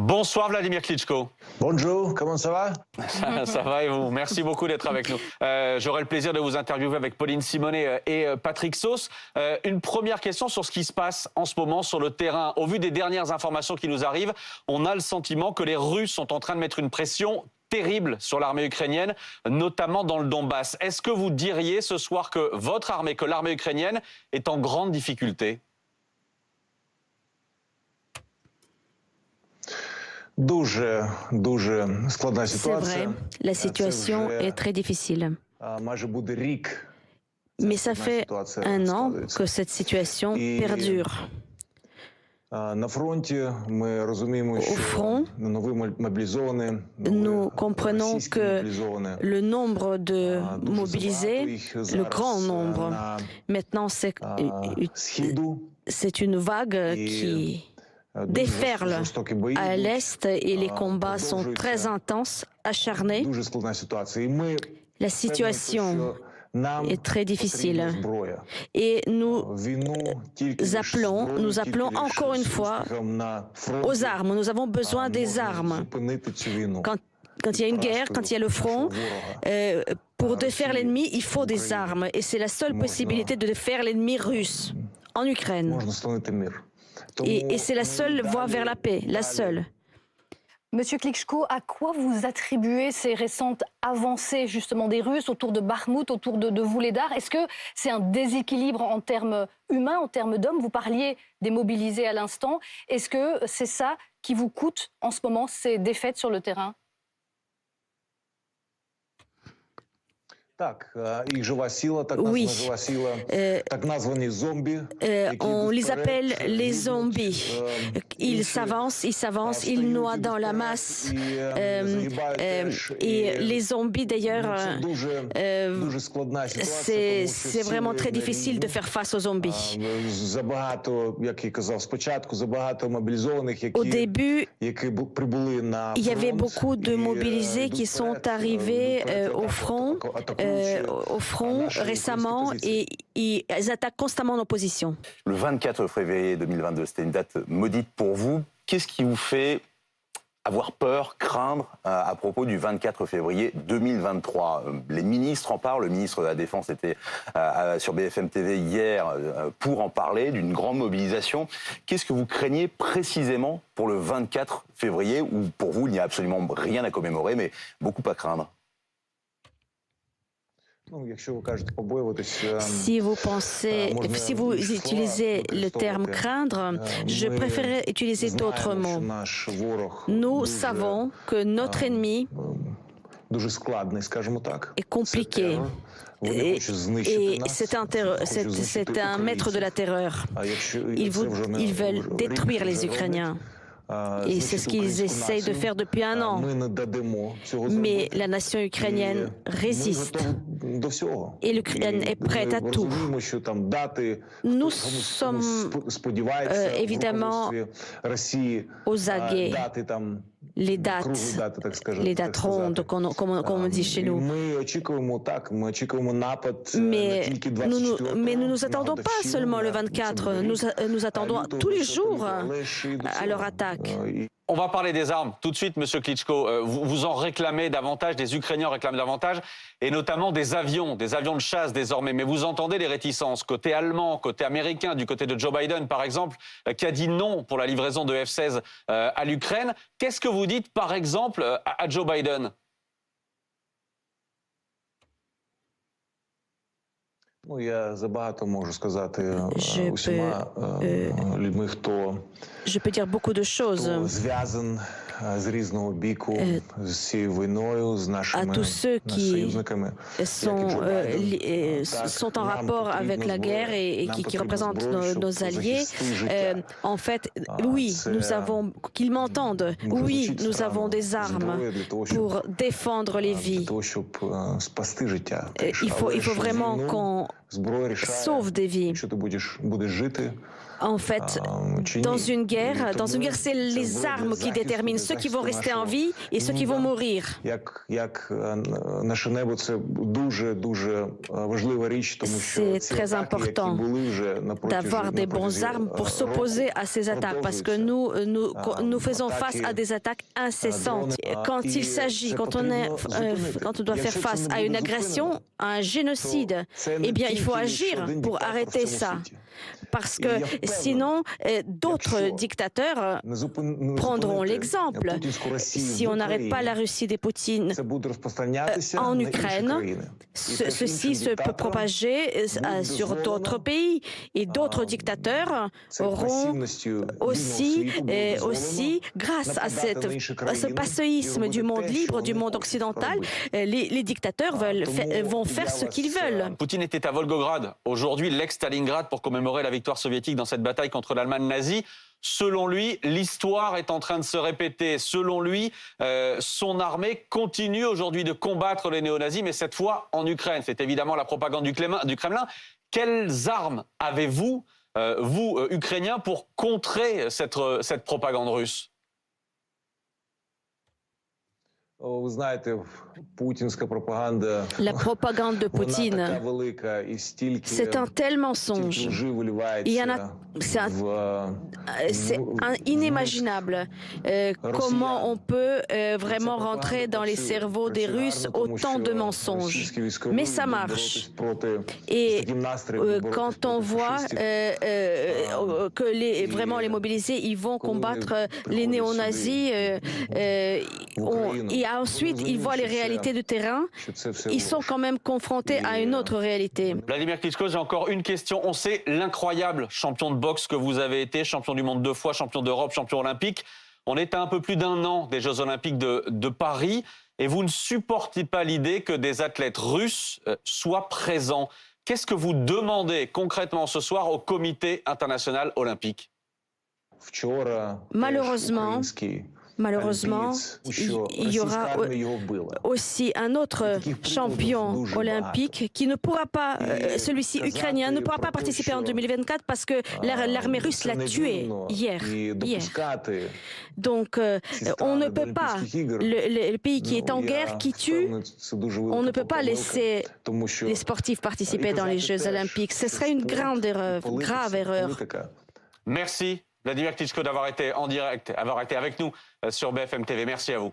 Bonsoir Vladimir Klitschko. Bonjour, comment ça va? Ça va et vous? Merci beaucoup d'être avec nous. J'aurai le plaisir de vous interviewer avec Pauline Simonet et Patrick Sauce. Une première question sur ce qui se passe en ce moment sur le terrain. Au vu des dernières informations qui nous arrivent, on a le sentiment que les Russes sont en train de mettre une pression terrible sur l'armée ukrainienne, notamment dans le Donbass. Est-ce que vous diriez ce soir que votre armée, que l'armée ukrainienne est en grande difficulté? C'est vrai, la situation est très difficile. Mais ça fait un an que cette situation perdure. Au front, nous comprenons que le nombre de mobilisés, le grand nombre, maintenant c'est une vague qui déferle à l'Est et les combats sont très intenses, acharnés. La situation est très difficile. Et nous appelons encore une fois aux armes. Nous avons besoin des armes. Quand il y a une guerre, quand il y a le front, pour défaire l'ennemi, il faut des armes. Et c'est la seule possibilité de défaire l'ennemi russe en Ukraine. Et c'est la seule voie vers la paix, la seule. Monsieur Klitschko, à quoi vous attribuez ces récentes avancées justement des Russes autour de Bakhmout, autour de Vuhledar? Est-ce que c'est un déséquilibre en termes humains, en termes d'hommes? Vous parliez des mobilisés à l'instant. Est-ce que c'est ça qui vous coûte en ce moment, ces défaites sur le terrain? Oui, on les appelle les zombies. Ils s'avancent, ils noient dans la masse. Et les zombies, d'ailleurs, c'est vraiment très difficile de faire face aux zombies. Au début, il y avait beaucoup de mobilisés qui sont arrivés au front récemment et ils attaquent constamment nos positions. Le 24 février 2022, c'était une date maudite pour vous. Qu'est-ce qui vous fait avoir peur, craindre à propos du 24 février 2023? Les ministres en parlent, le ministre de la Défense était sur BFM TV hier pour en parler, d'une grande mobilisation. Qu'est-ce que vous craignez précisément pour le 24 février, où pour vous il n'y a absolument rien à commémorer, mais beaucoup à craindre? Si vous utilisez le terme craindre, je préférerais utiliser d'autres mots. Nous savons que notre ennemi est compliqué. Et c'est un maître de la terreur. Ils veulent détruire les Ukrainiens. Et c'est ce qu'ils essayent de faire depuis un an. Mais la nation ukrainienne résiste. Et l'Ukraine est prête à tout. Nous sommes évidemment aux aguets. Les dates rondes, comme on dit chez nous. Mais nous nous attendons pas seulement le 24, nous attendons tous les jours à leur attaque. On va parler des armes tout de suite, Monsieur Klitschko. Vous en réclamez davantage, des Ukrainiens réclament davantage, et notamment des avions de chasse désormais. Mais vous entendez les réticences, côté allemand, côté américain, du côté de Joe Biden par exemple, qui a dit non pour la livraison de F-16 à l'Ukraine. Qu'est-ce que vous dites par exemple à Joe Biden? Je peux dire beaucoup de choses à tous ceux qui sont en rapport avec la guerre et qui représentent nos alliés. En fait, oui, qu'ils m'entendent. Oui, nous avons des armes pour défendre les vies. Il faut vraiment qu'on sauve des vies. En fait, dans une guerre, c'est les armes qui déterminent ceux qui vont rester en vie et ceux qui vont mourir. C'est très important d'avoir des bonnes armes pour s'opposer à ces attaques, parce que nous faisons face à des attaques incessantes. Quand il s'agit, quand on doit faire face à une agression, à un génocide, eh bien, il faut agir pour arrêter ça. Parce que sinon, d'autres dictateurs prendront l'exemple. Si on n'arrête pas la Russie de Poutine en Ukraine, ceci se peut propager sur d'autres pays. Et d'autres dictateurs auront aussi, grâce à ce passéisme du monde libre, du monde occidental, les dictateurs vont faire ce qu'ils veulent. Poutine était à Volgograd, aujourd'hui l'ex-Stalingrad, pour commémorer la victoire soviétique dans cette bataille contre l'Allemagne nazie. Selon lui, l'histoire est en train de se répéter. Selon lui, son armée continue aujourd'hui de combattre les néo-nazis, mais cette fois en Ukraine. C'est évidemment la propagande du Kremlin. Quelles armes avez-vous, vous, Ukrainiens, pour contrer cette propagande russe ? La propagande de Poutine, c'est un tel mensonge. C'est inimaginable comment on peut vraiment rentrer dans les cerveaux des Russes autant de mensonges. Mais ça marche. Et quand on voit que vraiment les mobilisés, ils vont combattre les néo-nazis, et ensuite ils voient les réalités du terrain, ils sont quand même confrontés à une autre réalité. Vladimir Klitschko, j'ai encore une question. On sait l'incroyable champion de boxe que vous avez été, champion du monde 2 fois, champion d'Europe, champion olympique. On est à un peu plus d'1 an des Jeux Olympiques de Paris et vous ne supportez pas l'idée que des athlètes russes soient présents. Qu'est-ce que vous demandez concrètement ce soir au Comité international olympique ? Malheureusement, il y aura aussi un autre champion olympique qui ne pourra pas, celui-ci ukrainien, ne pourra pas participer en 2024 parce que l'armée russe l'a tué hier. Donc, on ne peut pas, le pays qui est en guerre, qui tue, on ne peut pas laisser les sportifs participer dans les Jeux olympiques. Ce serait une grave erreur. Merci. Vladimir Klitschko d'avoir été en direct, avoir été avec nous sur BFM TV. Merci à vous.